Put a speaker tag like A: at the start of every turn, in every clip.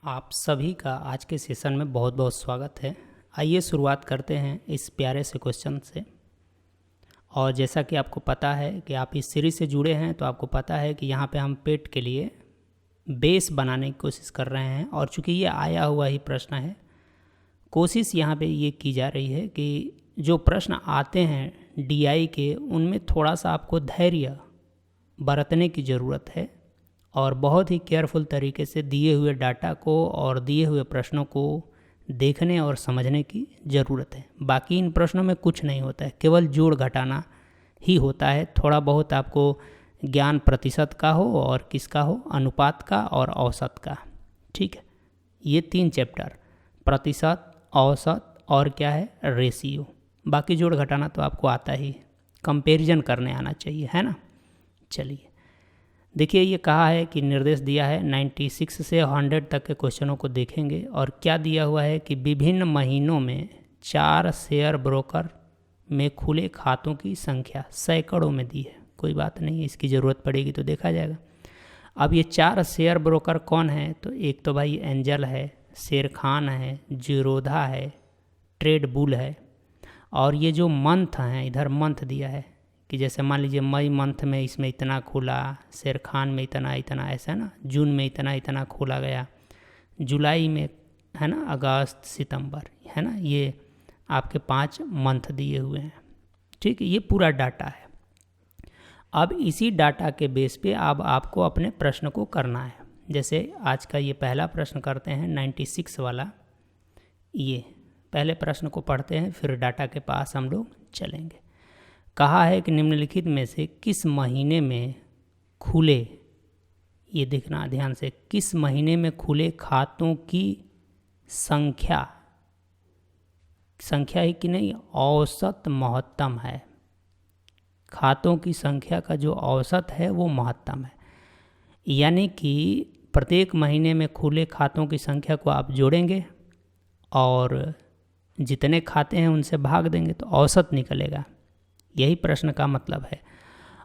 A: आप सभी का आज के सेशन में बहुत बहुत स्वागत है। आइए शुरुआत करते हैं इस प्यारे से क्वेश्चन से। और जैसा कि आपको पता है कि आप इस सीरीज़ से जुड़े हैं तो आपको पता है कि यहाँ पे हम पेट के लिए बेस बनाने की कोशिश कर रहे हैं। और चूँकि ये आया हुआ ही प्रश्न है, कोशिश यहाँ पे ये की जा रही है कि जो प्रश्न आते हैं डीआई के, उनमें थोड़ा सा आपको धैर्य बरतने की ज़रूरत है और बहुत ही केयरफुल तरीके से दिए हुए डाटा को और दिए हुए प्रश्नों को देखने और समझने की ज़रूरत है। बाकी इन प्रश्नों में कुछ नहीं होता है, केवल जोड़ घटाना ही होता है। थोड़ा बहुत आपको ज्ञान प्रतिशत का हो और किसका हो, अनुपात का और औसत का। ठीक है, ये 3 चैप्टर, प्रतिशत, औसत और क्या है, रेशियो। बाकी जोड़ घटाना तो आपको आता ही, कंपैरिजन करने आना चाहिए, है ना। चलिए देखिए, ये कहा है कि निर्देश दिया है 96 से 100 तक के क्वेश्चनों को देखेंगे। और क्या दिया हुआ है कि विभिन्न महीनों में 4 शेयर ब्रोकर में खुले खातों की संख्या सैकड़ों में दी है। कोई बात नहीं, इसकी ज़रूरत पड़ेगी तो देखा जाएगा। अब ये 4 शेयर ब्रोकर कौन है, तो एक तो भाई एंजल है, शेर खान है, जीरोधा है, ट्रेड बुल है। और ये जो मंथ हैं, इधर मंथ दिया है कि जैसे मान लीजिए मई मंथ में इसमें इतना खुला, शेर खान में इतना इतना, ऐसा ना, जून में इतना इतना खोला गया, जुलाई में, है ना, अगस्त, सितंबर, है ना, ये आपके 5 मंथ दिए हुए हैं। ठीक है, ये पूरा डाटा है। अब इसी डाटा के बेस पे अब आपको अपने प्रश्न को करना है। जैसे आज का ये पहला प्रश्न करते हैं 96 वाला। ये पहले प्रश्न को पढ़ते हैं, फिर डाटा के पास हम लोग चलेंगे। कहा है कि निम्नलिखित में से किस महीने में खुले, ये देखना ध्यान से, किस महीने में खुले खातों की संख्या ही कि नहीं, औसत महत्तम है। खातों की संख्या का जो औसत है वो महत्तम है। यानी कि प्रत्येक महीने में खुले खातों की संख्या को आप जोड़ेंगे और जितने खाते हैं उनसे भाग देंगे तो औसत निकलेगा। यही प्रश्न का मतलब है।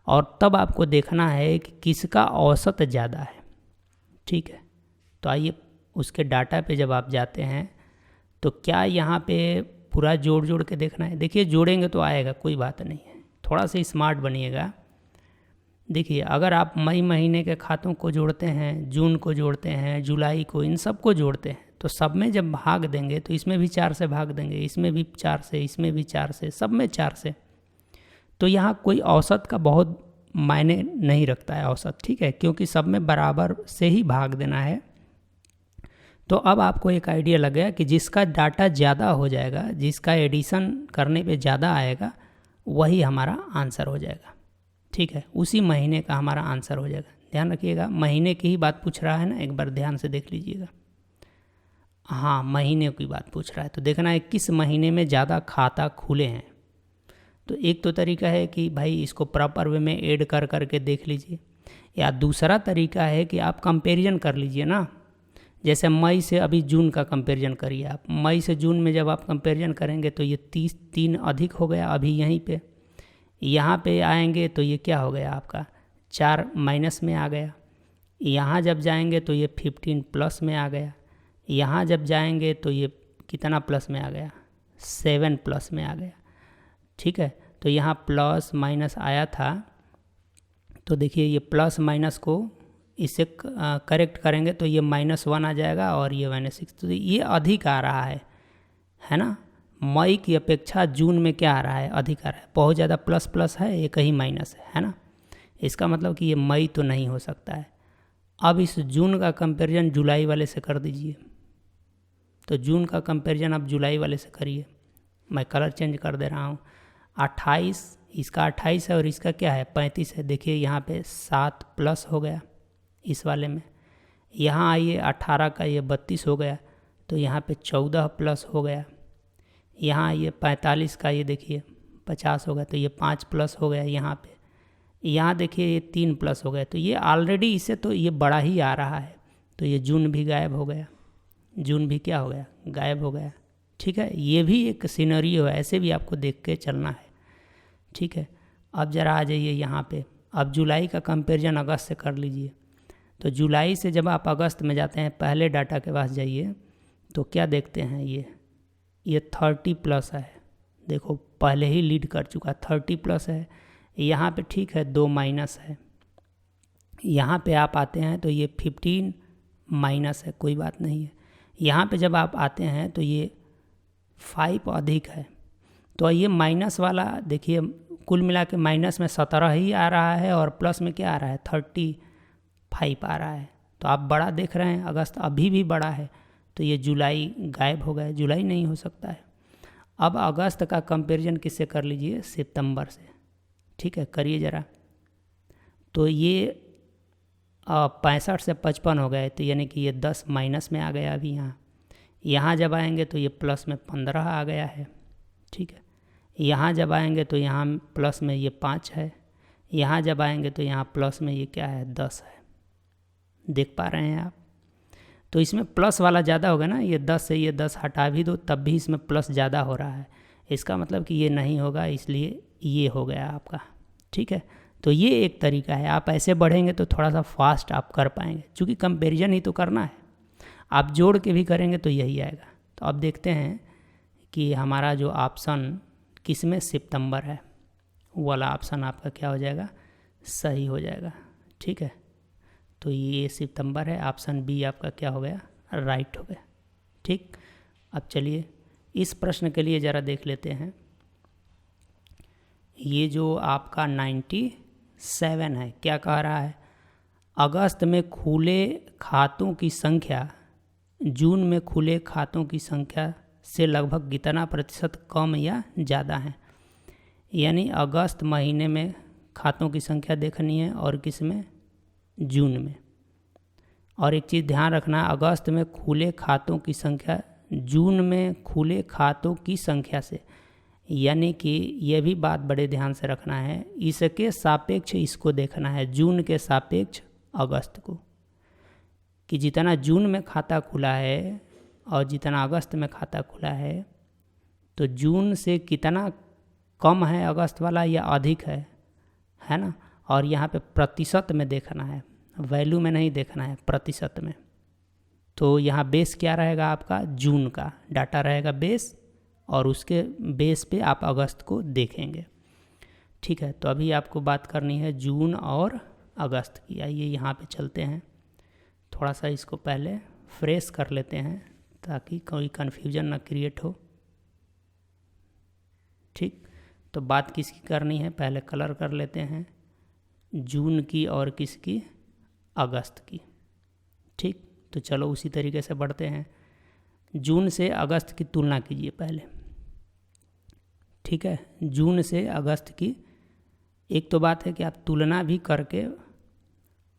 A: और तब आपको देखना है कि किसका औसत ज़्यादा है। ठीक है, तो आइए उसके डाटा पे जब आप जाते हैं तो क्या यहाँ पे पूरा जोड़ जोड़ के देखना है। देखिए, जोड़ेंगे तो आएगा, कोई बात नहीं है, थोड़ा सा स्मार्ट बनिएगा। देखिए, अगर आप मई महीने के खातों को जोड़ते हैं, जून को जोड़ते हैं, जुलाई को, इन सब को जोड़ते हैं, तो सब में जब भाग देंगे तो इसमें भी 4 से भाग देंगे, इसमें भी 4 से, इसमें भी 4 से, सब में 4 से। तो यहाँ कोई औसत का बहुत मायने नहीं रखता है औसत, ठीक है, क्योंकि सब में बराबर से ही भाग देना है। तो अब आपको एक आइडिया लग गया कि जिसका डाटा ज़्यादा हो जाएगा, जिसका एडिशन करने पे ज़्यादा आएगा, वही हमारा आंसर हो जाएगा। ठीक है, उसी महीने का हमारा आंसर हो जाएगा। ध्यान रखिएगा, महीने की ही बात पूछ रहा है ना, एक बार ध्यान से देख लीजिएगा। हाँ, महीने की बात पूछ रहा है, तो देखना है किस महीने में ज़्यादा खाता खुले हैं। तो एक तो तरीका है कि भाई इसको प्रॉपर वे में ऐड कर करके देख लीजिए, या दूसरा तरीका है कि आप कंपैरिजन कर लीजिए ना। जैसे मई से अभी जून का कंपैरिजन करिए आप। मई से जून में जब आप कंपैरिजन करेंगे तो ये 3 अधिक हो गया अभी यहीं पे। यहाँ पे आएंगे तो ये क्या हो गया आपका, 4 माइनस में आ गया। यहाँ जब जाएंगे तो ये 15 प्लस में आ गया। यहाँ जब जाएंगे तो ये कितना प्लस में आ गया, 7 प्लस में आ गया। ठीक है, तो यहाँ प्लस माइनस आया था, तो देखिए ये प्लस माइनस को इससे करेक्ट करेंगे तो ये -1 आ जाएगा और ये -6, तो ये अधिक आ रहा है ना। मई की अपेक्षा जून में क्या आ रहा है, अधिक आ रहा है, बहुत ज़्यादा प्लस प्लस है, एक ही माइनस है ना। इसका मतलब कि ये मई तो नहीं हो सकता है। अब इस जून का कंपैरिजन जुलाई वाले से कर दीजिए, तो जून का कंपैरिजन आप जुलाई वाले से करिए। मैं कलर चेंज कर दे रहा हूँ। 28, इसका 28 है और इसका क्या है, 35 है। देखिए यहाँ पे 7 प्लस हो गया इस वाले में। यहाँ आइए, 18 का ये 32 हो गया, तो यहाँ पे 14 प्लस हो गया। यहाँ आइए, 45 का ये देखिए 50 हो गया, तो ये 5 प्लस हो गया यहाँ पे। यहाँ देखिए ये 3 प्लस हो गया, तो ये ऑलरेडी इससे तो ये बड़ा ही आ रहा है। तो ये जून भी गायब हो गया, जून भी क्या हो गया, गायब हो गया। ठीक है, ये भी एक सिनेरियो है, ऐसे भी आपको देख के चलना है। ठीक है, अब ज़रा आ जाइए यहाँ पे। अब जुलाई का कंपैरिजन अगस्त से कर लीजिए, तो जुलाई से जब आप अगस्त में जाते हैं, पहले डाटा के पास जाइए तो क्या देखते हैं, ये 30+ है। देखो पहले ही लीड कर चुका, 30+ है। यहाँ पे ठीक है 2 माइनस है। यहाँ पे आप आते हैं तो ये 15 माइनस है, कोई बात नहीं है। यहाँ पे जब आप आते हैं तो ये 5 अधिक है। तो ये माइनस वाला देखिए, कुल मिला के माइनस में 17 ही आ रहा है और प्लस में क्या आ रहा है, 35 आ रहा है। तो आप बड़ा देख रहे हैं, अगस्त अभी भी बड़ा है, तो ये जुलाई गायब हो गया, जुलाई नहीं हो सकता है। अब अगस्त का कंपैरिजन किससे कर लीजिए, सितंबर से। ठीक है, करिए ज़रा। तो ये 65 से 55 हो गए, तो यानी कि ये 10 माइनस में आ गया अभी। यहाँ जब आएंगे तो ये प्लस में 15 आ गया है। ठीक है, यहाँ जब आएंगे तो यहाँ प्लस में ये 5 है। यहाँ जब आएंगे तो यहाँ प्लस में ये क्या है, 10 है। देख पा रहे हैं आप? तो इसमें प्लस वाला ज़्यादा होगा ना, ये 10 से ये 10 हटा भी दो तब भी इसमें प्लस ज़्यादा हो रहा है। इसका मतलब कि ये नहीं होगा, इसलिए ये हो गया आपका। ठीक है, तो ये एक तरीका है। आप ऐसे बढ़ेंगे तो थोड़ा सा फास्ट आप कर पाएंगे, क्योंकि कंपैरिजन ही तो करना है। आप जोड़ के भी करेंगे तो यही आएगा। तो अब देखते हैं कि हमारा जो ऑप्शन किसमें सितंबर है, वो वाला ऑप्शन आपका क्या हो जाएगा, सही हो जाएगा। ठीक है, तो ये सितंबर है, ऑप्शन बी आपका क्या हो गया, राइट हो गया। ठीक, अब चलिए इस प्रश्न के लिए ज़रा देख लेते हैं। ये जो आपका 97 है, क्या कह रहा है, अगस्त में खुले खातों की संख्या जून में खुले खातों की संख्या से लगभग कितना प्रतिशत कम या ज़्यादा है। यानी अगस्त महीने में खातों की संख्या देखनी है और किस में, जून में। और एक चीज़ ध्यान रखना, अगस्त में खुले खातों की संख्या जून में खुले खातों की संख्या से, यानी कि ये भी बात बड़े ध्यान से रखना है, इसके सापेक्ष इसको देखना है, जून के सापेक्ष अगस्त को, कि जितना जून में खाता खुला है और जितना अगस्त में खाता खुला है, तो जून से कितना कम है अगस्त वाला या अधिक है ना। और यहाँ पे प्रतिशत में देखना है, वैल्यू में नहीं देखना है, प्रतिशत में। तो यहाँ बेस क्या रहेगा आपका, जून का डाटा रहेगा बेस, और उसके बेस पे आप अगस्त को देखेंगे। ठीक है, तो अभी आपको बात करनी है जून और अगस्त की। आइए यहाँ पे चलते हैं, थोड़ा सा इसको पहले फ्रेश कर लेते हैं ताकि कोई कन्फ्यूजन ना क्रिएट हो। ठीक, तो बात किसकी करनी है, पहले कलर कर लेते हैं, जून की और किसकी, अगस्त की। ठीक, तो चलो उसी तरीके से बढ़ते हैं। जून से अगस्त की तुलना कीजिए पहले। ठीक है, जून से अगस्त की एक तो बात है कि आप तुलना भी करके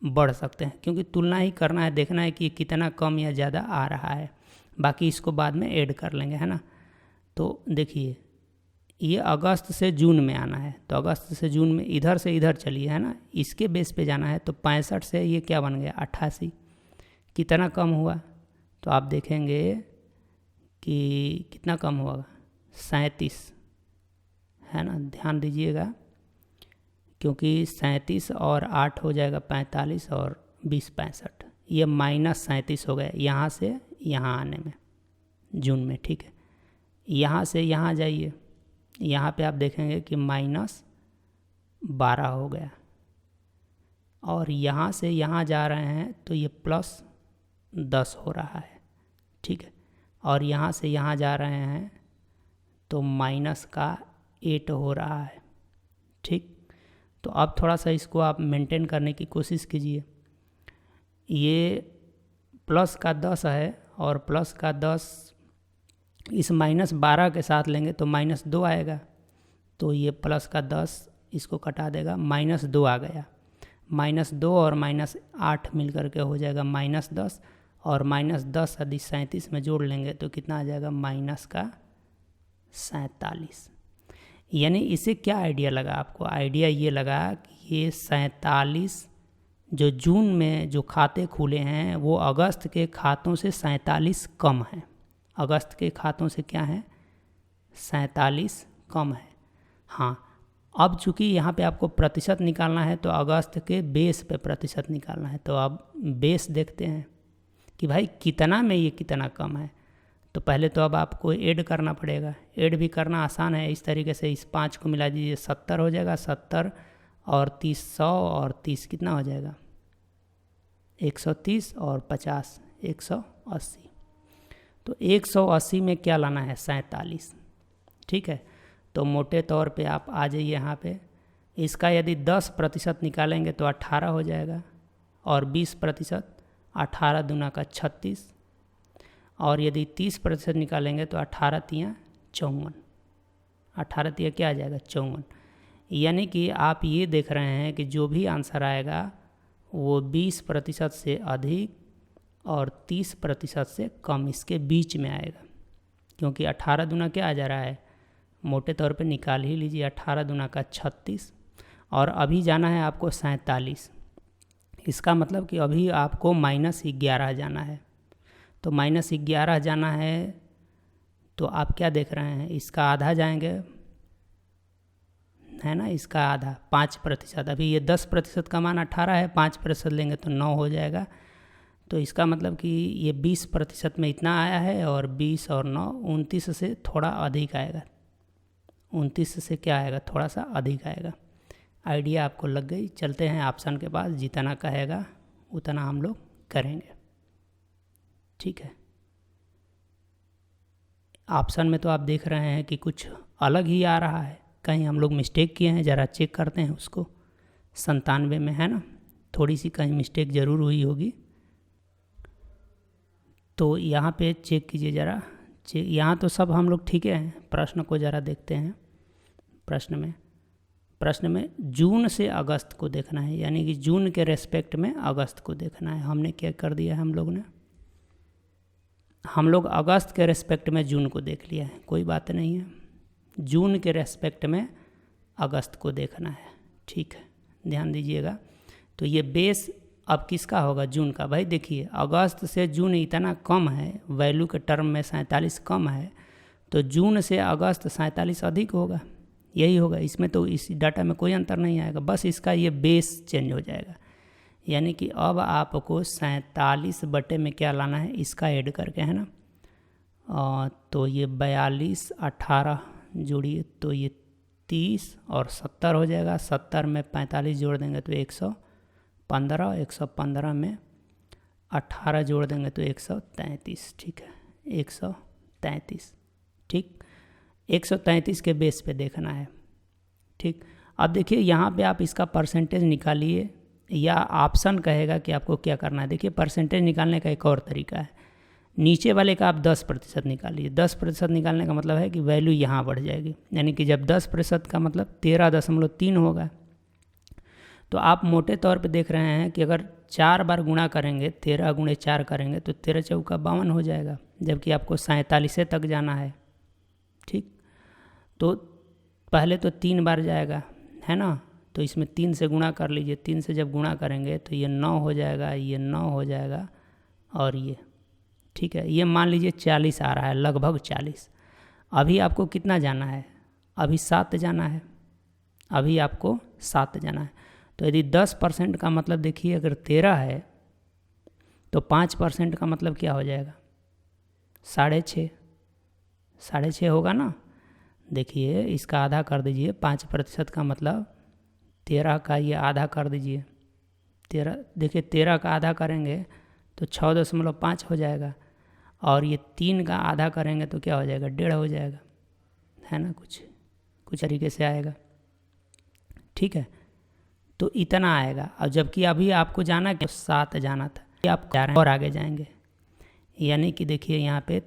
A: बढ़ सकते हैं, क्योंकि तुलना ही करना है, देखना है कि कितना कम या ज़्यादा आ रहा है, बाकी इसको बाद में ऐड कर लेंगे, है ना। तो देखिए ये अगस्त से जून में आना है, तो अगस्त से जून में इधर से इधर चलिए, है ना, इसके बेस पे जाना है। तो 65 से ये क्या बन गया, 88, कितना कम हुआ, तो आप देखेंगे कि कितना कम हुआ, 37, है ना। ध्यान दीजिएगा, क्योंकि 37 और 8 हो जाएगा 45 और 20 65, ये -37 हो गए यहाँ से यहाँ आने में जून में। ठीक है, यहाँ से यहाँ जाइए, यहाँ पे आप देखेंगे कि -12 हो गया, और यहाँ से यहाँ जा रहे हैं तो ये +10 हो रहा है। ठीक है, और यहाँ से यहाँ जा रहे हैं तो -8 हो रहा है। ठीक, तो अब थोड़ा सा इसको आप मेंटेन करने की कोशिश कीजिए। ये प्लस का 10 है और प्लस का 10 इस -12 के साथ लेंगे तो -2 आएगा, तो ये प्लस का 10 इसको कटा देगा, -2 आ गया। -2 और -8 मिल करके हो जाएगा -10, और -10 यदि 37 में जोड़ लेंगे तो कितना आ जाएगा, -47। यानी इसे क्या आइडिया लगा आपको, आइडिया ये लगा कि ये 47 जो जून में जो खाते खुले हैं वो अगस्त के खातों से 47 कम है, अगस्त के खातों से क्या है, 47 कम है। हाँ, अब चूँकि यहाँ पे आपको प्रतिशत निकालना है तो अगस्त के बेस पे प्रतिशत निकालना है। तो अब बेस देखते हैं कि भाई कितना में ये कितना कम है। तो पहले तो अब आपको ऐड करना पड़ेगा। ऐड भी करना आसान है, इस तरीके से इस 5 को मिला दीजिए, 70 हो जाएगा। 70 और 30 100 और 30 कितना हो जाएगा, 130 और 50 180। तो 180 में क्या लाना है, 47। ठीक है, तो मोटे तौर पे आप आ जाइए यहाँ पे। इसका यदि 10% निकालेंगे तो 18 हो जाएगा, और 20% 18 दूना का 36, और यदि 30% निकालेंगे तो 18 तियाँ 54, 18 तियाँ क्या आ जाएगा, 54। यानी कि आप ये देख रहे हैं कि जो भी आंसर आएगा वो 20% से अधिक और 30% से कम, इसके बीच में आएगा। क्योंकि 18 दूना क्या आ जा रहा है, मोटे तौर पे निकाल ही लीजिए, 18 दूना का 36, और अभी जाना है आपको 47। इसका मतलब कि अभी आपको -11 जाना है। तो -11 जाना है तो आप क्या देख रहे हैं, इसका आधा जाएंगे, है ना, इसका आधा 5%। अभी ये 10% का मान 18 है, 5% लेंगे तो 9 हो जाएगा। तो इसका मतलब कि ये 20% में इतना आया है, और 20 और 9 29 से थोड़ा अधिक आएगा। 29 से क्या आएगा, थोड़ा सा अधिक आएगा। आइडिया आपको लग गई। चलते हैं ऑप्शन के पास, जितना कहेगा उतना हम लोग करेंगे। ठीक है, ऑप्शन में तो आप देख रहे हैं कि कुछ अलग ही आ रहा है, कहीं हम लोग मिस्टेक किए हैं, ज़रा चेक करते हैं उसको। 97 में है ना, थोड़ी सी कहीं मिस्टेक ज़रूर हुई होगी। तो यहाँ पे चेक कीजिए ज़रा, यहाँ तो सब हम लोग ठीक है। प्रश्न को ज़रा देखते हैं। प्रश्न में जून से अगस्त को देखना है, यानी कि जून के रेस्पेक्ट में अगस्त को देखना है। हमने क्या कर दिया है, हम लोग अगस्त के रेस्पेक्ट में जून को देख लिया है, कोई बात नहीं है। जून के रेस्पेक्ट में अगस्त को देखना है। ठीक है, ध्यान दीजिएगा। तो ये बेस अब किसका होगा, जून का। भाई देखिए, अगस्त से जून इतना कम है, वैल्यू के टर्म में 47 कम है, तो जून से अगस्त 47 अधिक होगा, यही होगा। इसमें तो इस डाटा में कोई अंतर नहीं आएगा, बस इसका ये बेस चेंज हो जाएगा। यानी कि अब आपको 47 बटे में क्या लाना है, इसका ऐड करके, है ना। तो ये 42 18 जोड़िए तो ये 30 और 70 हो जाएगा। 70 में 45 जोड़ देंगे तो 115, 115 में 18 जोड़ देंगे तो 133। ठीक है, 133। ठीक, 133 के बेस पे देखना है। ठीक, अब देखिए यहाँ पे आप इसका परसेंटेज निकालिए, या ऑप्शन कहेगा कि आपको क्या करना है। देखिए, परसेंटेज निकालने का एक और तरीका है। नीचे वाले का आप 10% निकालिए। 10% निकालने का मतलब है कि वैल्यू यहाँ बढ़ जाएगी, यानी कि जब 10% का मतलब 13.3 होगा, तो आप मोटे तौर पे देख रहे हैं कि अगर 4 बार गुणा करेंगे, 13 गुणे 4 करेंगे तो 13 चौका 52 हो जाएगा, जबकि आपको 47 तक जाना है। ठीक, तो पहले तो 3 बार जाएगा, है ना, तो इसमें 3 से गुणा कर लीजिए। 3 से जब गुणा करेंगे तो ये 9 हो जाएगा, ये 9 हो जाएगा, और ये, ठीक है, ये मान लीजिए 40 आ रहा है, लगभग 40। अभी आपको कितना जाना है, अभी 7 जाना है, अभी आपको 7 जाना है। तो यदि 10% का मतलब देखिए, अगर 13 है तो 5% का मतलब क्या हो जाएगा, 6.5 होगा ना। देखिए, इसका आधा कर दीजिए, 5% का मतलब 13 का ये आधा कर दीजिए। 13, देखिए 13 का आधा करेंगे तो 6.5 हो जाएगा, और ये 3 का आधा करेंगे तो क्या हो जाएगा, 1.5 हो जाएगा, है ना, कुछ तरीके से आएगा। ठीक है, तो इतना आएगा। और जबकि अभी आपको जाना कि 7 जाना था, आप जा रहे हैं और आगे जाएंगे, यानी कि देखिए यहाँ पे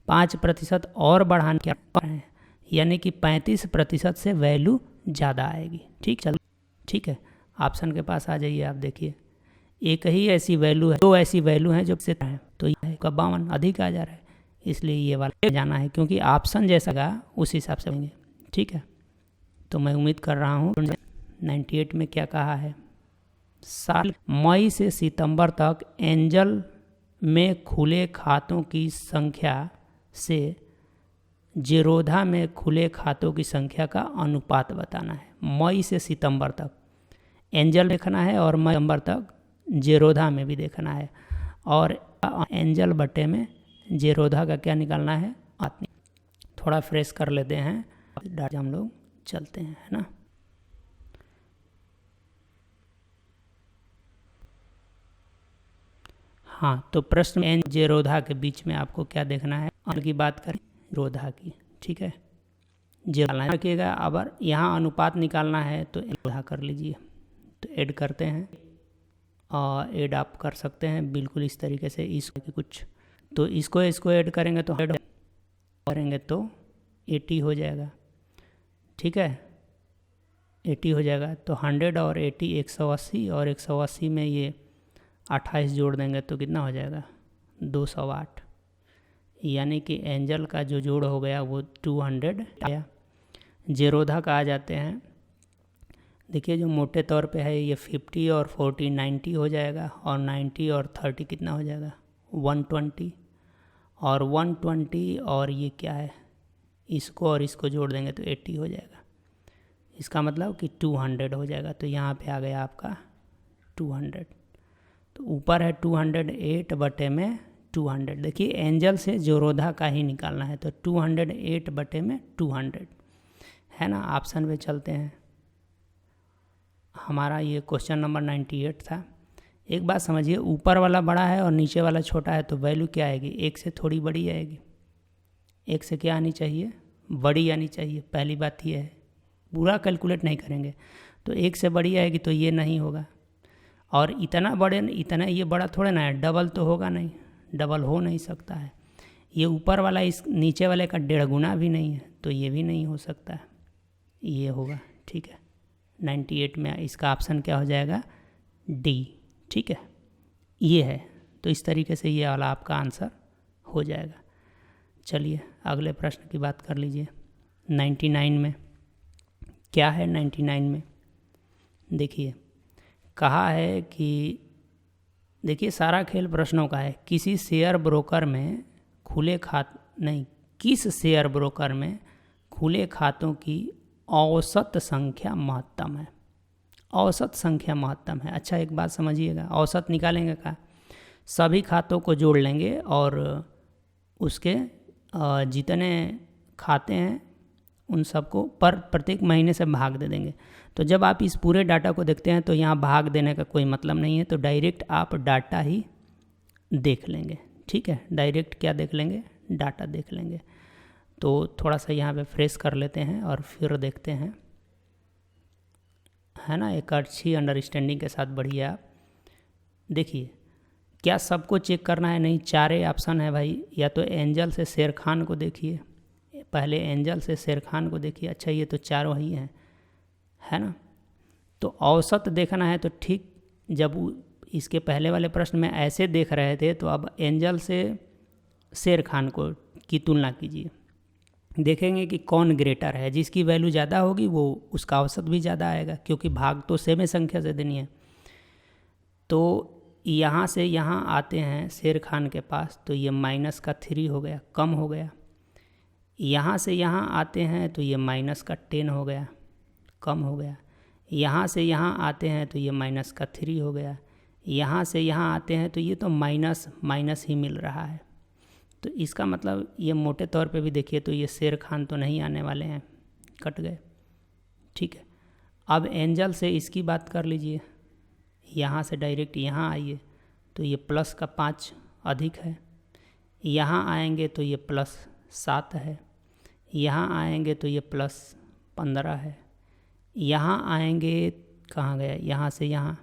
A: 5% और बढ़ाने क्या है, यानी कि 35% से वैल्यू ज़्यादा आएगी। ठीक है, ऑप्शन के पास आ जाइए। आप देखिए, एक ही ऐसी वैल्यू है, 2 ऐसी वैल्यू हैं जो से है, तो ये 52 अधिक आ जा रहा है, इसलिए ये वाला जाना है, क्योंकि ऑप्शन जैसा का उस हिसाब से होंगे। ठीक है, तो मैं उम्मीद कर रहा हूँ 98 में क्या कहा है, साल मई से सितंबर तक एंजल में खुले खातों की संख्या से जेरोधा में खुले खातों की संख्या का अनुपात बताना है मई से सितंबर तक। एंजल देखना है और मई सितंबर तक जेरोधा में भी देखना है, और एंजल बटे में जेरोधा का क्या निकालना है, आत्मी। थोड़ा फ्रेश कर लेते हैं, डाटा हम लोग चलते हैं, है ना। हाँ, तो प्रश्न एन जेरोधा के बीच में आपको क्या देखना है, अन की बात करें जेरोधा की, ठीक है। जेरोधा रखिएगा। अब यहाँ अनुपात निकालना है तो जेरोधा कर लीजिए। तो ऐड करते हैं, और ऐड आप कर सकते हैं बिल्कुल इस तरीके से, इसको कुछ तो इसको ऐड करेंगे तो 100 करेंगे तो 80 हो जाएगा, ठीक है। 80 हो जाएगा तो 100 और 80 180, और 180 में ये 28 जोड़ देंगे तो कितना हो जाएगा, 208। यानी कि एंजल का जो जोड़ हो गया वो 200 आया। जेरोधा का आ जाते हैं। देखिए जो मोटे तौर पे है ये 50 और 40 90 हो जाएगा, और 90 और 30 कितना हो जाएगा, 120, और 120 और ये क्या है, इसको और इसको जोड़ देंगे तो 80 हो जाएगा। इसका मतलब कि 200 हो जाएगा। तो यहाँ पे आ गया आपका 200। तो ऊपर है 208 बटे में 200। देखिए एंजल से जेरोधा का ही निकालना है, तो 208 बटे में 200 है ना। ऑप्शन पे चलते हैं। हमारा ये क्वेश्चन नंबर 98 था। एक बात समझिए, ऊपर वाला बड़ा है और नीचे वाला छोटा है, तो वैल्यू क्या आएगी, एक से थोड़ी बड़ी आएगी। एक से क्या आनी चाहिए, बड़ी आनी चाहिए। पहली बात ये है, पूरा कैलकुलेट नहीं करेंगे तो एक से बड़ी आएगी, तो ये नहीं होगा। और इतना ये बड़ा थोड़े ना है, डबल तो होगा नहीं, डबल हो नहीं सकता है। ये ऊपर वाला इस नीचे वाले का 1.5 गुना भी नहीं है, तो ये भी नहीं हो सकता है, ये होगा, ठीक है। 98 में इसका ऑप्शन क्या हो जाएगा, डी, ठीक है, ये है। तो इस तरीके से ये वाला आपका आंसर हो जाएगा। चलिए अगले प्रश्न की बात कर लीजिए। 99 में क्या है, 99 में देखिए कहा है कि, देखिए सारा खेल प्रश्नों का है। किसी शेयर ब्रोकर में किस शेयर ब्रोकर में खुले खातों की औसत संख्या महत्तम है। औसत संख्या महत्तम है। अच्छा एक बात समझिएगा, औसत निकालेंगे का, सभी खातों को जोड़ लेंगे और उसके जितने खाते हैं उन सबको प्रत्येक महीने से भाग दे देंगे। तो जब आप इस पूरे डाटा को देखते हैं तो यहाँ भाग देने का कोई मतलब नहीं है, तो डायरेक्ट आप डाटा ही देख लेंगे, ठीक है। डायरेक्ट क्या देख लेंगे, डाटा देख लेंगे। तो थोड़ा सा यहाँ पे फ्रेश कर लेते हैं और फिर देखते हैं, है ना, एक अच्छी अंडरस्टैंडिंग के साथ बढ़िया। आप देखिए क्या सबको चेक करना है, नहीं, 4 ऑप्शन है भाई। या तो एंजल से शेर खान को देखिए, पहले एंजल से शेर खान को देखिए। अच्छा ये तो चारों ही हैं, है ना। तो औसत देखना है तो ठीक, जब इसके पहले वाले प्रश्न में ऐसे देख रहे थे, तो अब एंजल से शेर खान को की तुलना कीजिए। देखेंगे कि कौन ग्रेटर है, जिसकी वैल्यू ज़्यादा होगी वो उसका औसत भी ज़्यादा आएगा, क्योंकि भाग तो सेम संख्या से देनी है। तो यहाँ से यहाँ आते हैं शेर खान के पास, तो ये -3 हो गया, कम हो गया। यहाँ से यहाँ आते हैं तो ये -10 हो गया, कम हो गया। यहाँ से यहाँ आते हैं तो ये -3 हो गया। यहाँ से यहाँ आते हैं तो ये तो माइनस ही मिल रहा है। तो इसका मतलब ये मोटे तौर पे भी देखिए तो ये शेर खान तो नहीं आने वाले हैं, कट गए, ठीक है। अब एंजल से इसकी बात कर लीजिए। यहाँ से डायरेक्ट यहाँ आइए तो ये +5 अधिक है। यहाँ आएंगे तो ये +7 है। यहाँ आएंगे तो ये +15 है। यहाँ आएंगे, कहाँ गया, यहाँ से यहाँ,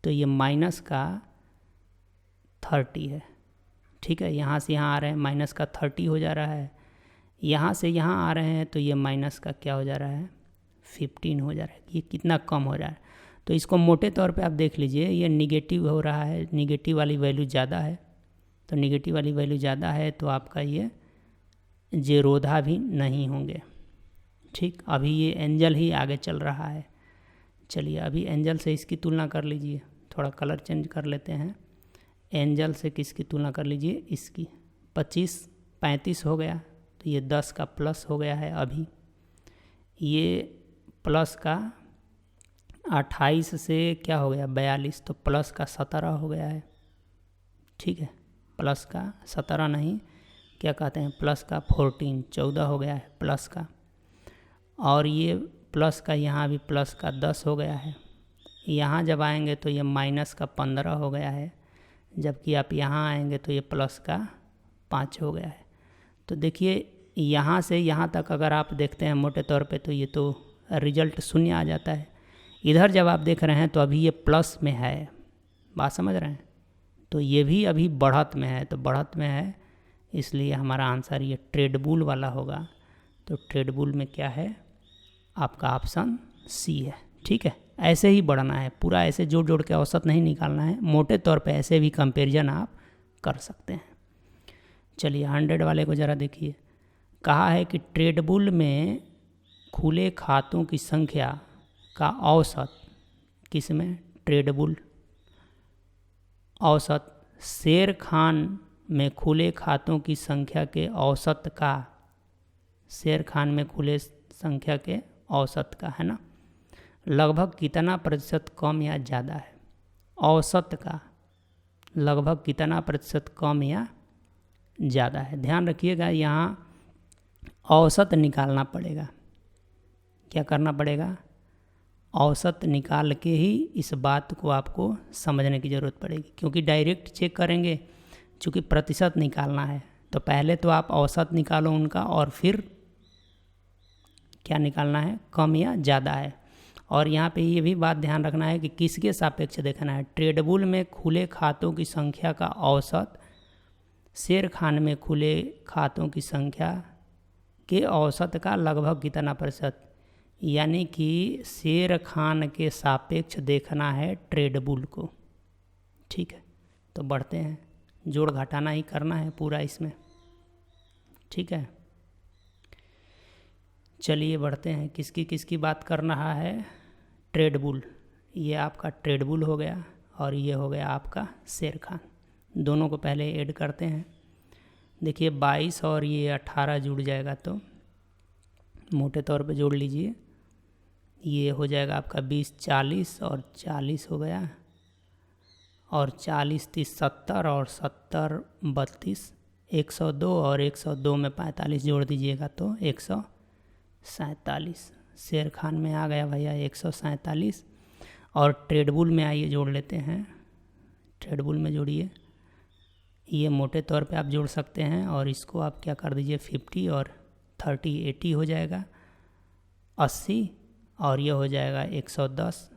A: तो ये -30 है, ठीक है। यहाँ से यहाँ आ रहे हैं -30 हो जा रहा है। यहाँ से यहाँ आ रहे हैं तो ये क्या हो जा रहा है, 15 हो जा रहा है। ये कितना कम हो रहा है। तो इसको मोटे तौर पे आप देख लीजिए, ये निगेटिव हो रहा है, निगेटिव वाली वैल्यू ज़्यादा है। तो निगेटिव वाली वैल्यू ज़्यादा है तो आपका ये जेरोधा भी नहीं होंगे, ठीक। अभी ये एंजल ही आगे चल रहा है। चलिए अभी एंजल से इसकी तुलना कर लीजिए, थोड़ा कलर चेंज कर लेते हैं। एंजल से किसकी तुलना कर लीजिए, इसकी 35 हो गया, तो ये 10 का प्लस हो गया है अभी, ये प्लस का 28 से क्या हो गया 42, तो प्लस का 17 हो गया है। ठीक है, प्लस का 17 नहीं, क्या कहते हैं, प्लस का 14 हो गया है प्लस का। और ये प्लस का यहाँ भी प्लस का 10 हो गया है। यहाँ जब आएंगे तो ये माइनस का 15 हो गया है, जबकि आप यहाँ आएंगे तो ये प्लस का 5 हो गया है। तो देखिए यहाँ से यहाँ तक अगर आप देखते हैं मोटे तौर पे तो ये तो रिजल्ट शून्य आ जाता है। इधर जब आप देख रहे हैं तो अभी ये प्लस में है, बात समझ रहे हैं, तो ये भी अभी बढ़त में है, तो बढ़त में है इसलिए हमारा आंसर ये ट्रेडबुल वाला होगा। तो ट्रेडबुल में क्या है आपका ऑप्शन सी है। ठीक है, ऐसे ही बढ़ना है, पूरा ऐसे जोड़ जोड़ के औसत नहीं निकालना है, मोटे तौर पे ऐसे भी कंपैरिजन आप कर सकते हैं। चलिए 100 वाले को ज़रा देखिए, कहा है कि ट्रेडबुल में खुले खातों की संख्या का औसत, किस में, ट्रेडबुल, औसत शेर खान में खुले खातों की संख्या के औसत का, शेर खान में खुले संख्या के औसत का, है ना, लगभग कितना प्रतिशत कम या ज़्यादा है। औसत का लगभग कितना प्रतिशत कम या ज़्यादा है। ध्यान रखिएगा यहाँ औसत निकालना पड़ेगा, क्या करना पड़ेगा, औसत निकाल के ही इस बात को आपको समझने की ज़रूरत पड़ेगी, क्योंकि डायरेक्ट चेक करेंगे, चूँकि प्रतिशत निकालना है तो पहले तो आप औसत निकालो उनका और फिर क्या निकालना है, कम या ज़्यादा है। और यहाँ पे ये भी बात ध्यान रखना है कि किसके सापेक्ष देखना है। ट्रेडबुल में खुले खातों की संख्या का औसत शेर खान में खुले खातों की संख्या के औसत का लगभग कितना प्रतिशत, यानी कि शेर खान के सापेक्ष देखना है ट्रेडबुल को। ठीक है, तो बढ़ते हैं, जोड़ घटाना ही करना है पूरा इसमें। ठीक है, चलिए बढ़ते हैं, किसकी किसकी बात कर रहा है, ट्रेडबुल, ये आपका ट्रेडबुल हो गया और ये हो गया आपका शेर खान। दोनों को पहले ऐड करते हैं। देखिए 22 और ये 18 जुड़ जाएगा तो मोटे तौर पे जोड़ लीजिए, ये हो जाएगा आपका 20 40 और 40 हो गया, और 40 30 70 और 70 32 102 और 102 में 45 जोड़ दीजिएगा तो 147। शेर खान में आ गया भैया 147। और ट्रेडबुल में आइए जोड़ लेते हैं, ट्रेडबुल में जोड़िए, ये मोटे तौर पे आप जोड़ सकते हैं और इसको आप क्या कर दीजिए 50 और 30 80 हो जाएगा 80, और ये हो जाएगा 110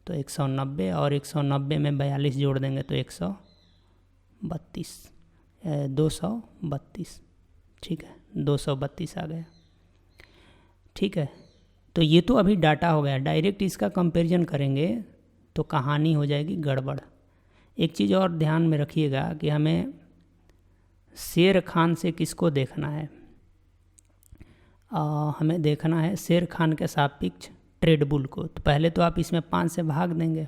A: तो 190, और 190 में 42 जोड़ देंगे तो 232। ठीक है, 232 आ गया। ठीक है, तो ये तो अभी डाटा हो गया, डायरेक्ट इसका कंपैरिजन करेंगे तो कहानी हो जाएगी गड़बड़। एक चीज़ और ध्यान में रखिएगा कि हमें शेर खान से किसको देखना है, हमें देखना है शेर खान के सापेक्ष ट्रेडबुल को। तो पहले तो आप इसमें 5 से भाग देंगे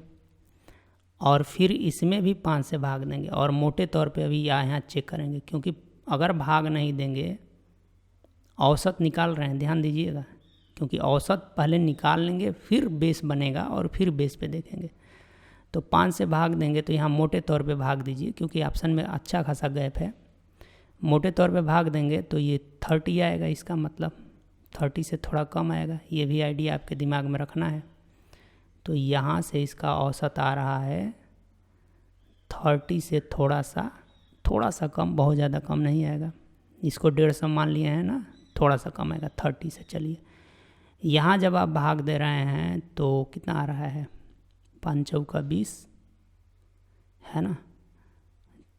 A: और फिर इसमें भी 5 से भाग देंगे, और मोटे तौर पे अभी यहाँ चेक करेंगे, क्योंकि अगर भाग नहीं देंगे, औसत निकाल रहे हैं, ध्यान दीजिएगा, क्योंकि औसत पहले निकाल लेंगे फिर बेस बनेगा और फिर बेस पे देखेंगे। तो 5 से भाग देंगे तो यहाँ मोटे तौर पे भाग दीजिए, क्योंकि ऑप्शन में अच्छा खासा गैप है। मोटे तौर पे भाग देंगे तो ये 30 आएगा, इसका मतलब 30 से थोड़ा कम आएगा, ये भी आइडिया आपके दिमाग में रखना है। तो यहाँ से इसका औसत आ रहा है 30 से थोड़ा सा कम, बहुत ज़्यादा कम नहीं आएगा, इसको 150 मान लिए हैं ना, थोड़ा सा कम आएगा 30 से। चलिए यहाँ जब आप भाग दे रहे हैं तो कितना आ रहा है, 5 चौका 20 है ना,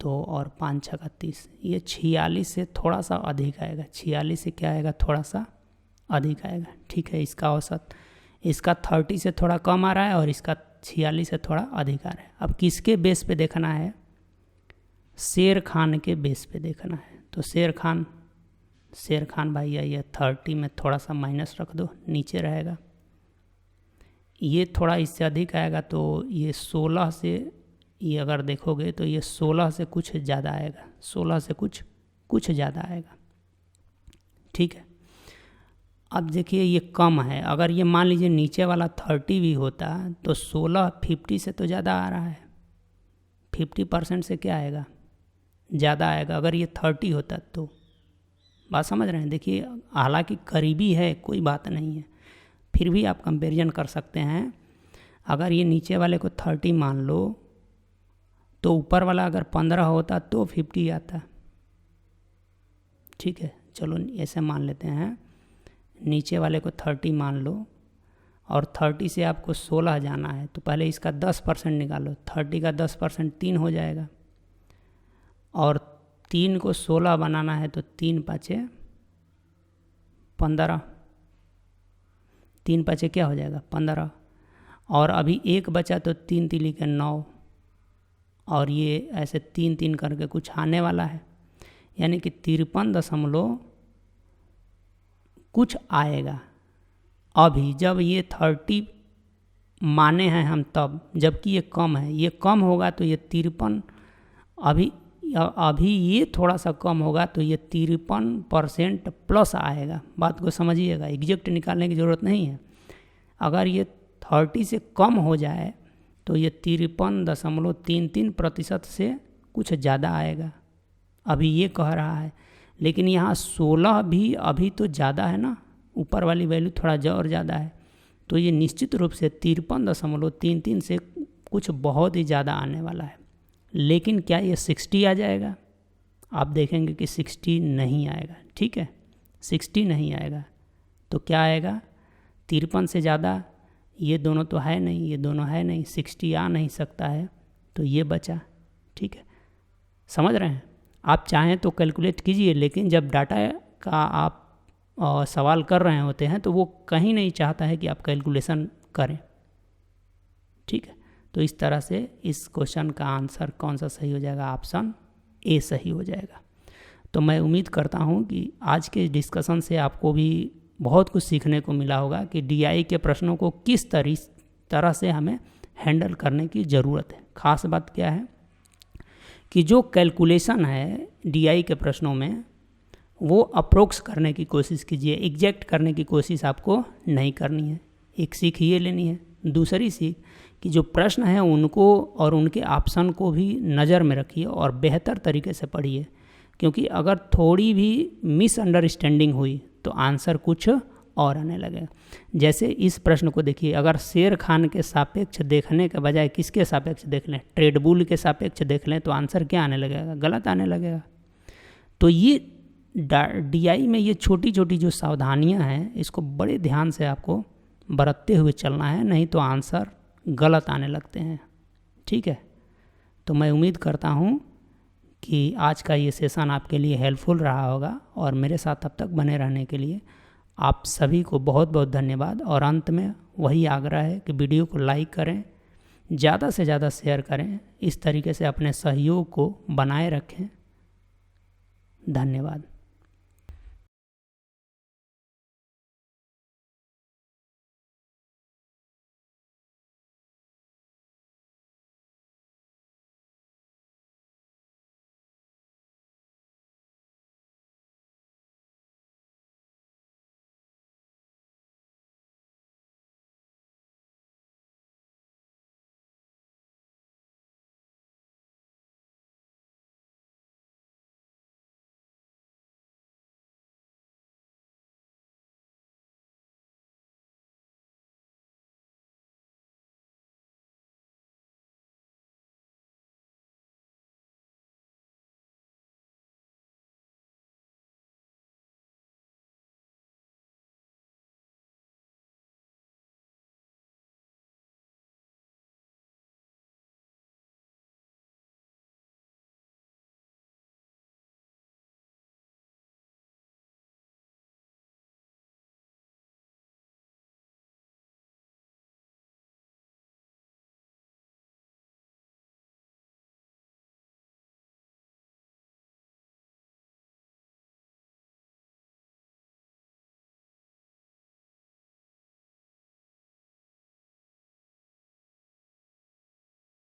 A: तो और 5 छक्का 30, ये 46 से थोड़ा सा अधिक आएगा, 46 से क्या आएगा, थोड़ा सा अधिक आएगा। ठीक है, इसका औसत, इसका 30 से थोड़ा कम आ रहा है और इसका 46 से थोड़ा अधिक आ रहा है। अब किसके बेस पे देखना है, शेर खान के बेस पे देखना है। तो शेर खान भाई ये 30 में थोड़ा सा माइनस रख दो, नीचे रहेगा, ये थोड़ा इससे अधिक आएगा, तो ये 16 से, ये अगर देखोगे तो ये 16 से कुछ ज़्यादा आएगा, 16 से कुछ ज़्यादा आएगा। ठीक है। अब देखिए ये कम है, अगर ये मान लीजिए नीचे वाला 30 भी होता तो 16 50 से तो ज़्यादा आ रहा है, 50% से क्या आएगा, ज़्यादा आएगा अगर ये 30 होता तो। बात समझ रहे हैं? देखिए हालांकि करीबी है, कोई बात नहीं है, फिर भी आप कंपैरिजन कर सकते हैं। अगर ये नीचे वाले को 30 मान लो तो ऊपर वाला अगर 15 होता तो 50 आता। ठीक है, चलो ऐसे मान लेते हैं, नीचे वाले को 30 मान लो और 30 से आपको 16 जाना है तो पहले इसका 10% निकालो। 30 का 10% 3 हो जाएगा और 3 को 16 बनाना है तो 3 पाँचे 15, 3 पाँचे क्या हो जाएगा 15, और अभी एक बचा तो 3 तीली के 9, और ये ऐसे 3 3 करके कुछ आने वाला है, यानी कि 53 कुछ आएगा। अभी जब ये 30 माने हैं हम तब, जबकि ये कम है, ये कम होगा तो ये 53, अभी ये थोड़ा सा कम होगा तो ये 53% प्लस आएगा। बात को समझिएगा, एग्जैक्ट निकालने की ज़रूरत नहीं है। अगर ये 30 से कम हो जाए तो ये 53.33% से कुछ ज़्यादा आएगा, अभी ये कह रहा है। लेकिन यहाँ 16 भी अभी तो ज़्यादा है ना, ऊपर वाली वैल्यू थोड़ा और ज़्यादा है, तो ये निश्चित रूप से 53.33 से कुछ बहुत ही ज़्यादा आने वाला है। लेकिन क्या ये 60 आ जाएगा? आप देखेंगे कि 60 नहीं आएगा। ठीक है, 60 नहीं आएगा तो क्या आएगा, 53 से ज़्यादा, ये दोनों तो है नहीं, ये दोनों है नहीं, 60 आ नहीं सकता है, तो ये बचा। ठीक है, समझ रहे हैं? आप चाहें तो कैलकुलेट कीजिए, लेकिन जब डाटा का आप सवाल कर रहे होते हैं तो वो कहीं नहीं चाहता है कि आप कैलकुलेशन करें। ठीक है, तो इस तरह से इस क्वेश्चन का आंसर कौन सा सही हो जाएगा, ऑप्शन ए सही हो जाएगा। तो मैं उम्मीद करता हूँ कि आज के डिस्कशन से आपको भी बहुत कुछ सीखने को मिला होगा कि डीआई के प्रश्नों को किस तरह से हमें हैंडल करने की ज़रूरत है। खास बात क्या है कि जो कैलकुलेशन है डीआई के प्रश्नों में वो अप्रोक्स करने की कोशिश कीजिए, एग्जैक्ट करने की कोशिश आपको नहीं करनी है। एक सीख ये लेनी है। दूसरी सीख कि जो प्रश्न हैं उनको और उनके ऑप्शन को भी नज़र में रखिए और बेहतर तरीके से पढ़िए, क्योंकि अगर थोड़ी भी मिसअंडरस्टैंडिंग हुई तो आंसर कुछ और आने लगेगा। जैसे इस प्रश्न को देखिए, अगर शेर खान के सापेक्ष देखने के बजाय किसके सापेक्ष देख लें, ट्रेडबुल के सापेक्ष देख लें, तो आंसर क्या आने लगेगा, गलत आने लगेगा। तो ये डीआई में ये छोटी छोटी जो सावधानियां हैं इसको बड़े ध्यान से आपको बरतते हुए चलना है, नहीं तो आंसर गलत आने लगते हैं। ठीक है, तो मैं उम्मीद करता हूँ कि आज का ये सेशन आपके लिए हेल्पफुल रहा होगा, और मेरे साथ अब तक बने रहने के लिए आप सभी को बहुत बहुत धन्यवाद। और अंत में वही आग्रह है कि वीडियो को लाइक करें, ज़्यादा से ज़्यादा शेयर करें, इस तरीके से अपने सहयोग को बनाए रखें। धन्यवाद।